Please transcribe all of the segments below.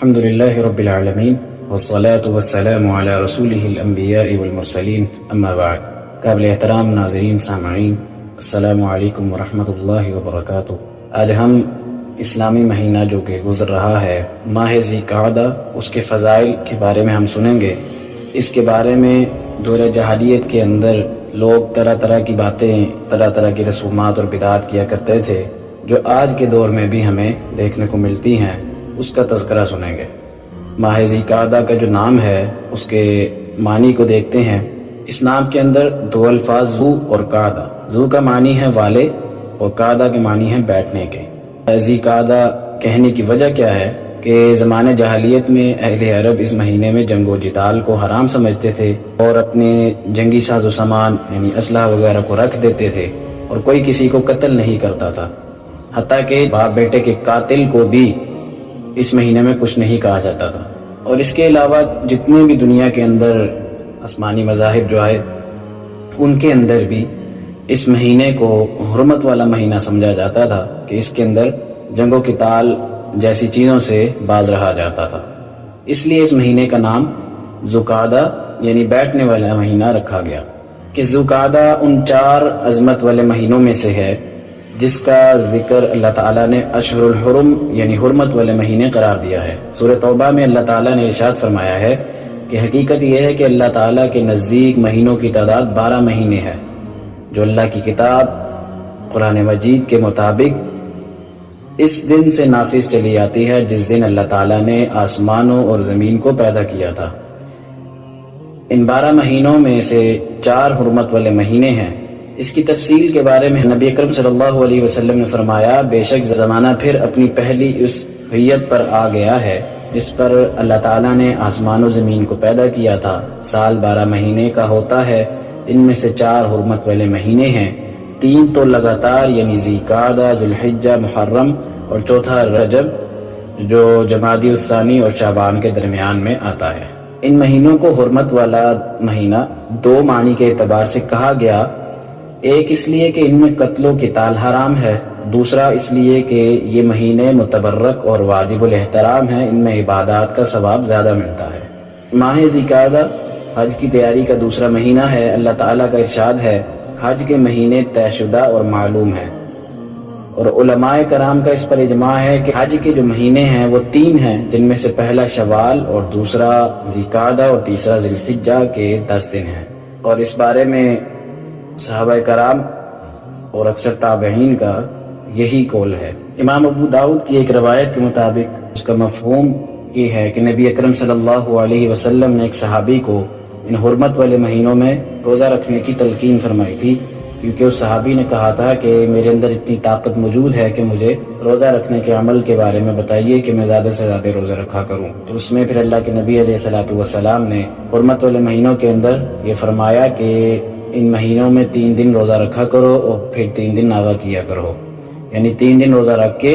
الحمد لله رب العالمين والصلاة والسلام على رسوله الأنبياء والمرسلين اما بعد. قابل احترام ناظرین سامعین، السلام علیکم ورحمۃ اللہ وبرکاتہ. آج ہم اسلامی مہینہ جو کہ گزر رہا ہے ماہ ذی القعدہ، اس کے فضائل کے بارے میں ہم سنیں گے. اس کے بارے میں دور جاہلیت کے اندر لوگ طرح طرح کی باتیں، طرح طرح کی رسومات اور بدعات کیا کرتے تھے، جو آج کے دور میں بھی ہمیں دیکھنے کو ملتی ہیں. اس کا تذکرہ سنیں گے. ماہ ذی القعدہ کا جو نام ہے اس کے معنی کو دیکھتے ہیں. اس نام کے اندر دو الفاظ ذو اور قعدہ. ذو کا معنی ہے والے اور قعدہ کے معنی ہے بیٹھنے کے. ذی القعدہ کہنے کی وجہ کیا ہے کہ زمانے جاہلیت میں اہل عرب اس مہینے میں جنگ و جدال کو حرام سمجھتے تھے اور اپنے جنگی ساز و سامان یعنی اسلحہ وغیرہ کو رکھ دیتے تھے اور کوئی کسی کو قتل نہیں کرتا تھا. حتیٰ کہ باپ بیٹے کے قاتل کو بھی اس مہینے میں کچھ نہیں کہا جاتا تھا. اور اس کے علاوہ جتنے بھی دنیا کے اندر آسمانی مذاہب جو ہے ان کے اندر بھی اس مہینے کو حرمت والا مہینہ سمجھا جاتا تھا کہ اس کے اندر جنگ و قتال جیسی چیزوں سے باز رہا جاتا تھا. اس لیے اس مہینے کا نام ذو القعدہ یعنی بیٹھنے والا مہینہ رکھا گیا کہ ذو القعدہ ان 4 عظمت والے مہینوں میں سے ہے جس کا ذکر اللہ تعالیٰ نے اشہر الحرم یعنی حرمت والے مہینے قرار دیا ہے. سورہ توبہ میں اللہ تعالیٰ نے ارشاد فرمایا ہے کہ حقیقت یہ ہے کہ اللہ تعالیٰ کے نزدیک مہینوں کی تعداد 12 مہینے ہے جو اللہ کی کتاب قرآن مجید کے مطابق اس دن سے نافذ چلی آتی ہے جس دن اللہ تعالیٰ نے آسمانوں اور زمین کو پیدا کیا تھا. ان 12 مہینوں میں سے 4 حرمت والے مہینے ہیں. اس کی تفصیل کے بارے میں نبی اکرم صلی اللہ علیہ وسلم نے فرمایا بے شک زمانہ پھر اپنی پہلی اس حیت پر آ گیا ہے جس پر اللہ تعالیٰ نے آسمان و زمین کو پیدا کیا تھا. سال 12 مہینے کا ہوتا ہے. ان میں سے 4 حرمت والے مہینے ہیں. 3 تو لگاتار یعنی ذی القعدہ، ذو الحجہ، محرم اور چوتھا رجب جو جمادی الثانی اور شعبان کے درمیان میں آتا ہے. ان مہینوں کو حرمت والا مہینہ 2 معنی کے اعتبار سے کہا گیا. ایک اس لیے کہ ان میں قتل و قتال حرام ہے، دوسرا اس لیے کہ یہ مہینے متبرک اور واجب الاحترام ہیں، ان میں عبادات کا ثواب زیادہ ملتا ہے. ماہ ذی القعدہ حج کی تیاری کا دوسرا مہینہ ہے. اللہ تعالیٰ کا ارشاد ہے حج کے مہینے طے شدہ اور معلوم ہیں، اور علماء کرام کا اس پر اجماع ہے کہ حج کے جو مہینے ہیں وہ 3 ہیں جن میں سے پہلا شوال اور دوسرا ذی القعدہ اور تیسرا ذی الحجہ کے 10 دن ہیں. اور اس بارے میں صحابہ کرام اور اکثر تابعین کا یہی قول ہے. امام ابو داؤد کی ایک روایت کے مطابق اس کا مفہوم یہ ہے کہ نبی اکرم صلی اللہ علیہ وسلم نے ایک صحابی کو ان حرمت والے مہینوں میں روزہ رکھنے کی تلقین فرمائی تھی، کیونکہ اس صحابی نے کہا تھا کہ میرے اندر اتنی طاقت موجود ہے کہ مجھے روزہ رکھنے کے عمل کے بارے میں بتائیے کہ میں زیادہ سے زیادہ روزہ رکھا کروں. تو اس میں پھر اللہ کے نبی علیہ الصلوۃ والسلام نے حرمت والے مہینوں کے اندر یہ فرمایا کہ ان مہینوں میں 3 دن روزہ رکھا کرو اور پھر 3 دن ناغہ کیا کرو، یعنی 3 دن روزہ رکھ کے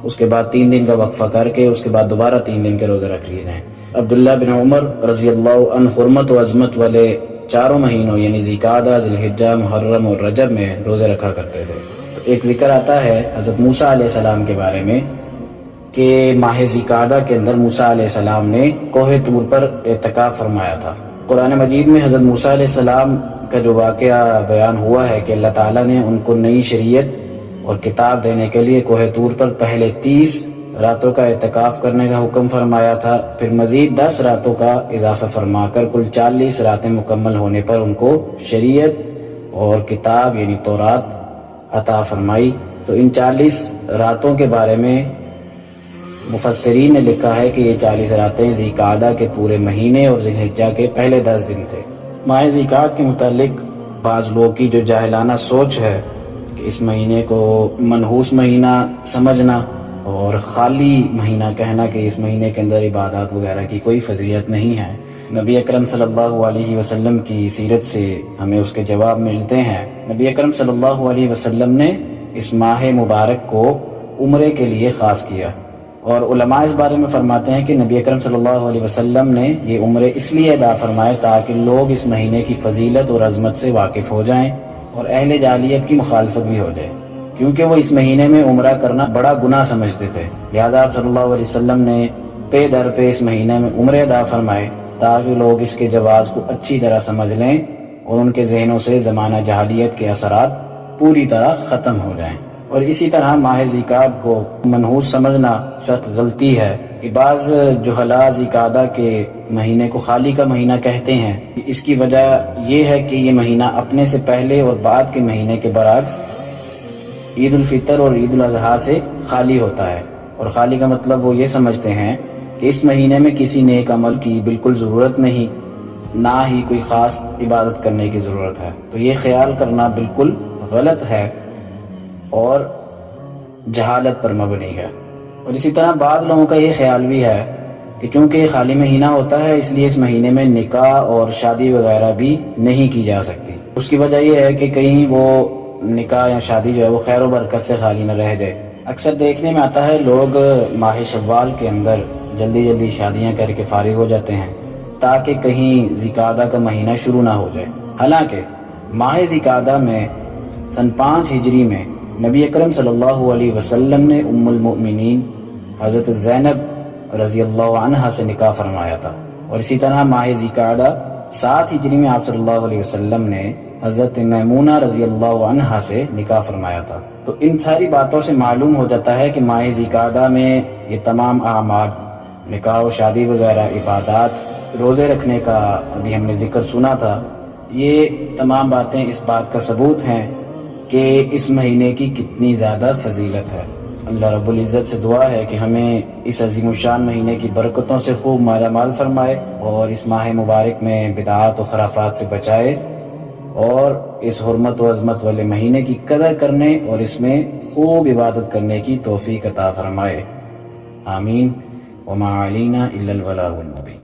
اس کے بعد 3 دن کا وقفہ کر کے اس کے بعد دوبارہ 3 دن کے روزہ رکھ لیے جائیں. عبداللہ بن عمر رضی اللہ عنہ حرمت و عظمت والے 4 مہینوں یعنی ذی القعدہ، ذی الحجہ، محرم اور رجب میں روزے رکھا کرتے تھے. تو ایک ذکر آتا ہے حضرت موسیٰ علیہ السلام کے بارے میں کہ ماہ ذی القعدہ کے اندر موسیٰ علیہ السلام نے کوہ طور پر اعتکاف فرمایا تھا. قرآن مجید میں حضرت موسیٰ علیہ السلام کا جو واقعہ بیان ہوا ہے کہ اللہ تعالیٰ نے ان کو نئی شریعت اور کتاب دینے کے لیے کوہ طور پر پہلے 30 راتوں کا اعتکاف کرنے کا حکم فرمایا تھا، پھر مزید 10 راتوں کا اضافہ فرما کر کل 40 راتیں مکمل ہونے پر ان کو شریعت اور کتاب یعنی تورات عطا فرمائی. تو ان 40 راتوں کے بارے میں مفسرین نے لکھا ہے کہ یہ 40 راتیں ذی القعدہ کے پورے مہینے اور ذی الحجہ کے پہلے 10 دن تھے. ماہ ذی القعدہ کے متعلق بعض لوگوں کی جو جاہلانہ سوچ ہے کہ اس مہینے کو منحوس مہینہ سمجھنا اور خالی مہینہ کہنا کہ اس مہینے کے اندر عبادات وغیرہ کی کوئی فضیلت نہیں ہے. نبی اکرم صلی اللہ علیہ وسلم کی سیرت سے ہمیں اس کے جواب ملتے ہیں. نبی اکرم صلی اللہ علیہ وسلم نے اس ماہ مبارک کو عمرے کے لیے خاص کیا، اور علماء اس بارے میں فرماتے ہیں کہ نبی اکرم صلی اللہ علیہ وسلم نے یہ عمرے اس لیے ادا فرمائے تاکہ لوگ اس مہینے کی فضیلت اور عظمت سے واقف ہو جائیں اور اہل جاہلیت کی مخالفت بھی ہو جائے، کیونکہ وہ اس مہینے میں عمرہ کرنا بڑا گناہ سمجھتے تھے. لہذا آپ صلی اللہ علیہ وسلم نے پے در پہ اس مہینے میں عمرے ادا فرمائے تاکہ لوگ اس کے جواز کو اچھی طرح سمجھ لیں اور ان کے ذہنوں سے زمانہ جاہلیت کے اثرات پوری طرح ختم ہو جائیں۔ اور اسی طرح ماہ ذیقعدہ کو منحوس سمجھنا سخت غلطی ہے کہ بعض جہلاء ذیقعدہ کے مہینے کو خالی کا مہینہ کہتے ہیں۔ اس کی وجہ یہ ہے کہ یہ مہینہ اپنے سے پہلے اور بعد کے مہینے کے برعکس عید الفطر اور عید الاضحیٰ سے خالی ہوتا ہے، اور خالی کا مطلب وہ یہ سمجھتے ہیں کہ اس مہینے میں کسی نیک عمل کی بالکل ضرورت نہیں، نہ ہی کوئی خاص عبادت کرنے کی ضرورت ہے۔ تو یہ خیال کرنا بالکل غلط ہے اور جہالت پر مبنی ہے۔ اور اسی طرح بعض لوگوں کا یہ خیال بھی ہے کہ چونکہ یہ خالی مہینہ ہوتا ہے اس لیے اس مہینے میں نکاح اور شادی وغیرہ بھی نہیں کی جا سکتی۔ اس کی وجہ یہ ہے کہ کہیں وہ نکاح یا شادی جو ہے وہ خیر و برکت سے خالی نہ رہ جائے۔ اکثر دیکھنے میں آتا ہے لوگ ماہ شوال کے اندر جلدی جلدی شادیاں کر کے فارغ ہو جاتے ہیں تاکہ کہیں ذیقعدہ کا مہینہ شروع نہ ہو جائے۔ حالانکہ ماہ ذیقعدہ میں سن 5 ہجری میں نبی اکرم صلی اللہ علیہ وسلم نے ام المؤمنین حضرت زینب رضی اللہ عنہا سے نکاح فرمایا تھا، اور اسی طرح ماہ ذیقعدہ 7 ہجری میں آپ صلی اللہ علیہ وسلم نے حضرت میمونہ رضی اللہ عنہا سے نکاح فرمایا تھا۔ تو ان ساری باتوں سے معلوم ہو جاتا ہے کہ ماہ ذیقعدہ میں یہ تمام اعمال، نکاح و شادی وغیرہ، عبادات، روزے رکھنے کا ابھی ہم نے ذکر سنا تھا، یہ تمام باتیں اس بات کا ثبوت ہیں کہ اس مہینے کی کتنی زیادہ فضیلت ہے۔ اللہ رب العزت سے دعا ہے کہ ہمیں اس عظیم الشان مہینے کی برکتوں سے خوب مالا مال فرمائے اور اس ماہ مبارک میں بدعات و خرافات سے بچائے، اور اس حرمت و عظمت والے مہینے کی قدر کرنے اور اس میں خوب عبادت کرنے کی توفیق عطا فرمائے۔ آمین۔ وما علینا الا البلاغ المبین۔